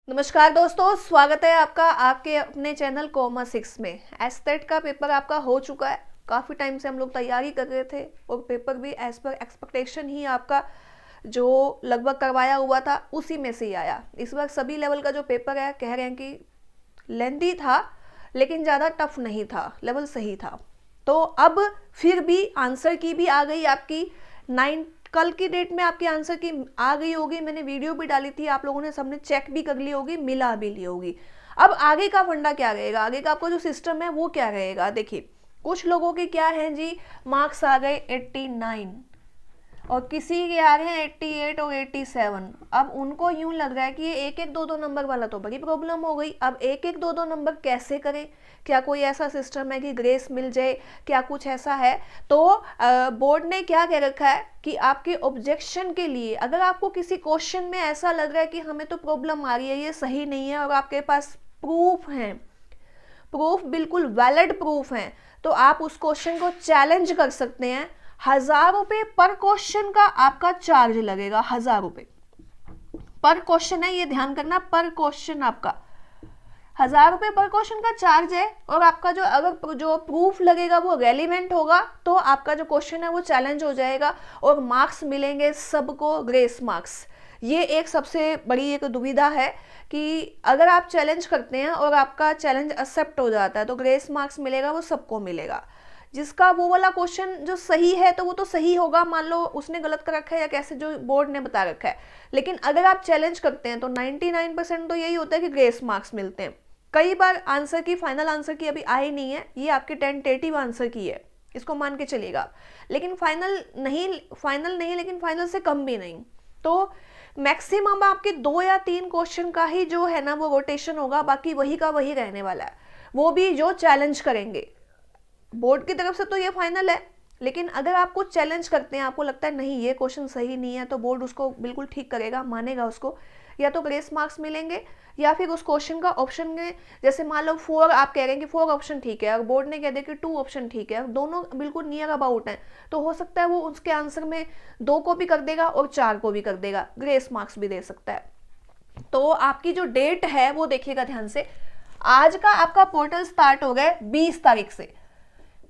नमस्कार दोस्तों, स्वागत है आपका आपके अपने चैनल कॉमर्स 6 में। एस्थेट का पेपर आपका हो चुका है। काफ़ी टाइम से हम लोग तैयारी कर रहे थे और पेपर भी एज पर एक्सपेक्टेशन ही आपका जो लगभग करवाया हुआ था उसी में से ही आया। इस बार सभी लेवल का जो पेपर है कह रहे हैं कि लेंथी था लेकिन ज़्यादा टफ नहीं था, लेवल सही था। तो अब फिर भी आंसर की भी आ गई आपकी 9 कल की डेट में आपकी आंसर की आ गई होगी। मैंने वीडियो भी डाली थी, आप लोगों ने सबने चेक भी कर ली होगी, मिला भी ली होगी। अब आगे का फंडा क्या रहेगा, आगे का आपका जो सिस्टम है वो क्या रहेगा। देखिए कुछ लोगों के क्या है जी, मार्क्स आ गए 89 और किसी के आ रहे हैं 88 और 87। अब उनको यूं लग रहा है कि ये एक एक दो दो नंबर वाला तो बड़ी प्रॉब्लम हो गई। अब एक एक दो दो नंबर कैसे करें, क्या कोई ऐसा सिस्टम है कि ग्रेस मिल जाए, क्या कुछ ऐसा है। तो बोर्ड ने क्या कह रखा है कि आपके ऑब्जेक्शन के लिए अगर आपको किसी क्वेश्चन में ऐसा लग रहा है कि हमें तो प्रॉब्लम आ रही है, ये सही नहीं है और आपके पास प्रूफ है, प्रूफ बिल्कुल वैलिड प्रूफ है, तो आप उस क्वेश्चन को चैलेंज कर सकते हैं। 1000 रुपये पर क्वेश्चन का आपका चार्ज लगेगा। 1000 रुपये पर क्वेश्चन है, ये ध्यान करना, पर क्वेश्चन आपका 1000 रुपये पर क्वेश्चन का चार्ज है। और आपका जो अगर जो प्रूफ लगेगा वो रेलिवेंट होगा तो आपका जो क्वेश्चन है वो चैलेंज हो जाएगा और मार्क्स मिलेंगे सबको, ग्रेस मार्क्स। ये एक सबसे बड़ी एक दुविधा है कि अगर आप चैलेंज करते हैं और आपका चैलेंज एक्सेप्ट हो जाता है तो ग्रेस मार्क्स मिलेगा, वो सबको मिलेगा। जिसका वो वाला क्वेश्चन जो सही है तो वो तो सही होगा, मान लो उसने गलत कर रखा है या कैसे जो बोर्ड ने बता रखा है। लेकिन अगर आप चैलेंज करते हैं तो 99% तो यही होता है कि ग्रेस मार्क्स मिलते हैं। कई बार आंसर की, फाइनल आंसर की अभी आई नहीं है, ये आपके टेंटेटिव आंसर की है, इसको मान के चलेगा। लेकिन फाइनल नहीं लेकिन फाइनल से कम भी नहीं। तो मैक्सिमम आपके 2 या 3 क्वेश्चन का ही जो है ना वो रोटेशन होगा, बाकी वही का वही रहने वाला है, वो भी जो चैलेंज करेंगे। बोर्ड की तरफ से तो ये फाइनल है, लेकिन अगर आप कुछ चैलेंज करते हैं, आपको लगता है नहीं ये क्वेश्चन सही नहीं है, तो बोर्ड उसको बिल्कुल ठीक करेगा, मानेगा उसको। या तो ग्रेस मार्क्स मिलेंगे या फिर उस क्वेश्चन का ऑप्शन में, जैसे मान लो 4 आप कह रहे हैं कि 4 ऑप्शन ठीक है और बोर्ड ने कह दिया कि 2 ऑप्शन ठीक है, दोनों बिल्कुल नियर अबाउट हैं, तो हो सकता है वो उसके आंसर में 2 को भी कर देगा और 4 को भी कर देगा, ग्रेस मार्क्स भी दे सकता है। तो आपकी जो डेट है वो देखिएगा ध्यान से। आज का आपका पोर्टल स्टार्ट हो गया 20 तारीख से,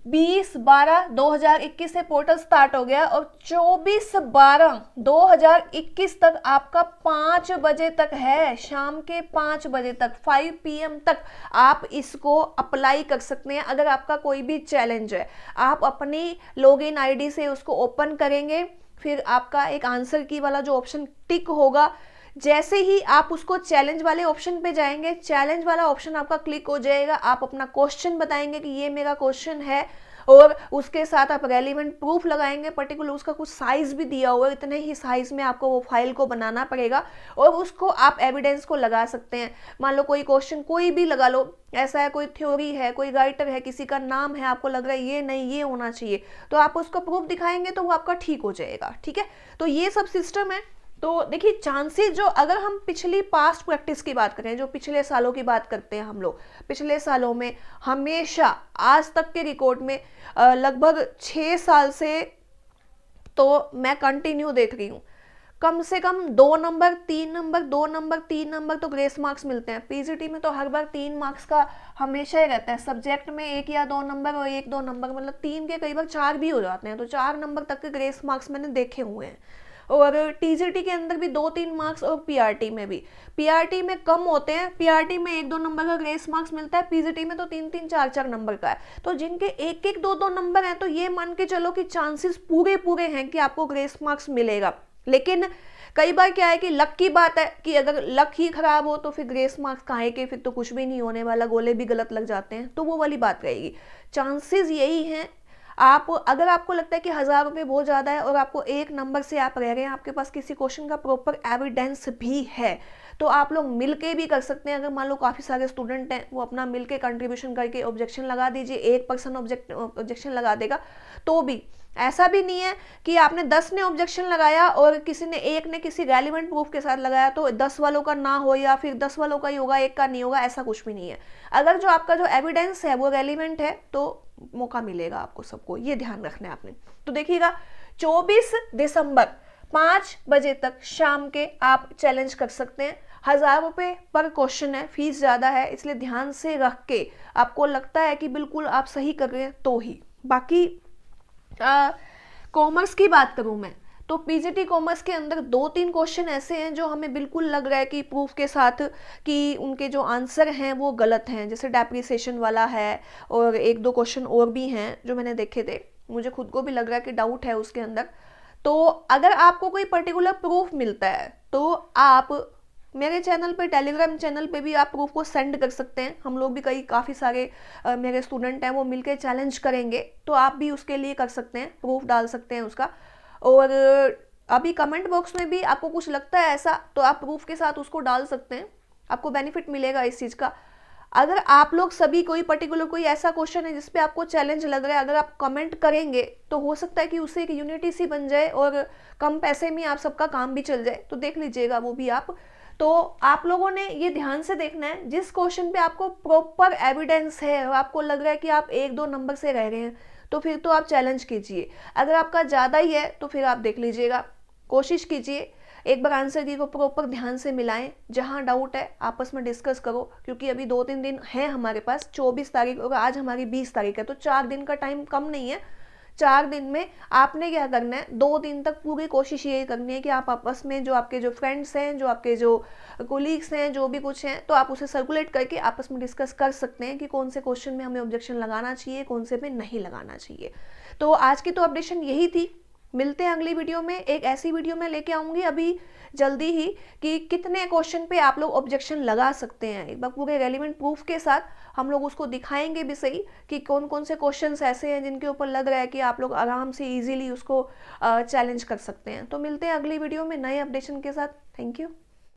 20/12/2021 से पोर्टल स्टार्ट हो गया और 24/12/2021 तक आपका 5 बजे तक है, शाम के 5 बजे तक, 5 PM तक आप इसको अप्लाई कर सकते हैं। अगर आपका कोई भी चैलेंज है, आप अपनी लॉगिन आईडी से उसको ओपन करेंगे, फिर आपका एक आंसर की वाला जो ऑप्शन टिक होगा, जैसे ही आप उसको चैलेंज वाले ऑप्शन पे जाएंगे, चैलेंज वाला ऑप्शन आपका क्लिक हो जाएगा, आप अपना क्वेश्चन बताएंगे कि ये मेरा क्वेश्चन है और उसके साथ आप रेलिवेंट प्रूफ लगाएंगे, पर्टिकुलर उसका कुछ साइज भी दिया हुआ है, इतने ही साइज में आपको वो फाइल को बनाना पड़ेगा और उसको आप एविडेंस को लगा सकते हैं। मान लो कोई क्वेश्चन कोई भी लगा लो, ऐसा है कोई थ्योरी है, कोई राइटर है, किसी का नाम है, आपको लग रहा है ये नहीं ये होना चाहिए, तो आप उसका प्रूफ दिखाएंगे तो वो आपका ठीक हो जाएगा। ठीक है, तो ये सब सिस्टम है। तो देखिए चांसेस जो, अगर हम पिछली पास्ट प्रैक्टिस की बात करें, जो पिछले सालों की बात करते हैं हम लोग, पिछले सालों में हमेशा आज तक के रिकॉर्ड में लगभग 6 साल से तो मैं कंटिन्यू देख रही हूँ, कम से कम 2 नंबर 3 नंबर 2 नंबर 3 नंबर तो ग्रेस मार्क्स मिलते हैं। पीजीटी में तो हर बार 3 मार्क्स का हमेशा ही रहता है, सब्जेक्ट में 1 या 2 नंबर और 1-2 नंबर, मतलब 3 के कई बार 4 भी हो जाते हैं, तो 4 नंबर तक के ग्रेस मार्क्स मैंने देखे हुए हैं। और टीजीटी के अंदर भी 2-3 मार्क्स और पीआरटी में भी, पीआरटी में कम होते हैं, पीआरटी में 1-2 नंबर का ग्रेस मार्क्स मिलता है, पीजीटी में तो 3-3 4-4 नंबर का है। तो जिनके 1-1 2-2 नंबर हैं तो ये मान के चलो कि चांसेस पूरे हैं कि आपको ग्रेस मार्क्स मिलेगा। लेकिन कई बार क्या है कि लक की बात है कि अगर लक ही खराब हो तो फिर ग्रेस मार्क्स काहे के, फिर तो कुछ भी नहीं होने वाला, गोले भी गलत लग जाते हैं, तो वो वाली बात रहेगी। चांसेस यही हैं, आप अगर आपको लगता है कि 1000 रुपये बहुत ज़्यादा है और आपको 1 नंबर से आप रह रहे हैं, आपके पास किसी क्वेश्चन का प्रॉपर एविडेंस भी है, तो आप लोग मिलके भी कर सकते हैं। अगर मान लो काफ़ी सारे स्टूडेंट हैं, वो अपना मिलके कंट्रीब्यूशन करके ऑब्जेक्शन लगा दीजिए, 1 पर्सन ऑब्जेक्शन लगा देगा तो भी, ऐसा भी नहीं है कि आपने 10 ने ऑब्जेक्शन लगाया और किसी ने 1 ने किसी रेलिवेंट प्रूफ के साथ लगाया तो 10 वालों का ना हो या फिर 10 वालों का ही होगा, 1 का नहीं होगा, ऐसा कुछ भी नहीं है। अगर जो आपका जो एविडेंस है वो रेलिवेंट है तो मौका मिलेगा आपको सबको, ये ध्यान रखना है आपने। तो देखिएगा 24 दिसंबर 5 बजे तक शाम के आप चैलेंज कर सकते हैं। ₹1000 पर क्वेश्चन है, फीस ज़्यादा है, इसलिए ध्यान से रख के आपको लगता है कि बिल्कुल आप सही कर रहे हैं तो ही। बाकी कॉमर्स की बात करूं मैं तो पीजीटी कॉमर्स के अंदर 2-3 क्वेश्चन ऐसे हैं जो हमें बिल्कुल लग रहा है कि प्रूफ के साथ कि उनके जो आंसर हैं वो गलत हैं, जैसे डेप्रिसिएशन वाला है और 1-2 क्वेश्चन और भी हैं जो मैंने देखे थे, मुझे खुद को भी लग रहा है कि डाउट है उसके अंदर। तो अगर आपको कोई पर्टिकुलर प्रूफ मिलता है तो आप मेरे चैनल पे, टेलीग्राम चैनल पे भी आप प्रूफ को सेंड कर सकते हैं। हम लोग भी काफ़ी सारे मेरे स्टूडेंट हैं वो मिलके चैलेंज करेंगे, तो आप भी उसके लिए कर सकते हैं, प्रूफ डाल सकते हैं उसका। और अभी कमेंट बॉक्स में भी आपको कुछ लगता है ऐसा तो आप प्रूफ के साथ उसको डाल सकते हैं, आपको बेनिफिट मिलेगा इस चीज़ का। अगर आप लोग सभी कोई पर्टिकुलर कोई ऐसा क्वेश्चन है जिसपे आपको चैलेंज लग रहा है, अगर आप कमेंट करेंगे तो हो सकता है कि उससे एक यूनिटी सी बन जाए और कम पैसे में आप सबका काम भी चल जाए, तो देख लीजिएगा वो भी आप। तो आप लोगों ने ये ध्यान से देखना है, जिस क्वेश्चन पे आपको प्रॉपर एविडेंस है और आपको लग रहा है कि आप 1-2 नंबर से रह रहे हैं तो फिर तो आप चैलेंज कीजिए। अगर आपका ज़्यादा ही है तो फिर आप देख लीजिएगा, कोशिश कीजिए एक बार आंसर की को प्रॉपर ध्यान से मिलाएं, जहां डाउट है आपस में डिस्कस करो, क्योंकि अभी 2-3 दिन है हमारे पास, 24 तारीख और आज हमारी 20 तारीख है, तो 4 दिन का टाइम कम नहीं है। 4 दिन में आपने क्या करना है, 2 दिन तक पूरी कोशिश यही करनी है कि आप आपस में जो आपके जो फ्रेंड्स हैं, जो आपके जो कोलीग्स हैं, जो भी कुछ हैं, तो आप उसे सर्कुलेट करके आपस में डिस्कस कर सकते हैं कि कौन से क्वेश्चन में हमें ऑब्जेक्शन लगाना चाहिए, कौन से में नहीं लगाना चाहिए। तो आज की तो अपडेशन यही थी। मिलते हैं अगली वीडियो में, एक ऐसी वीडियो में लेके आऊंगी अभी जल्दी ही कि कितने क्वेश्चन पे आप लोग ऑब्जेक्शन लगा सकते हैं, एक बार पूरे रेलिवेंट प्रूफ के साथ हम लोग उसको दिखाएंगे भी सही कि कौन कौन से क्वेश्चंस ऐसे हैं जिनके ऊपर लग रहा है कि आप लोग आराम से इजीली उसको चैलेंज कर सकते हैं। तो मिलते हैं अगली वीडियो में नए अपडेशन के साथ। Thank you.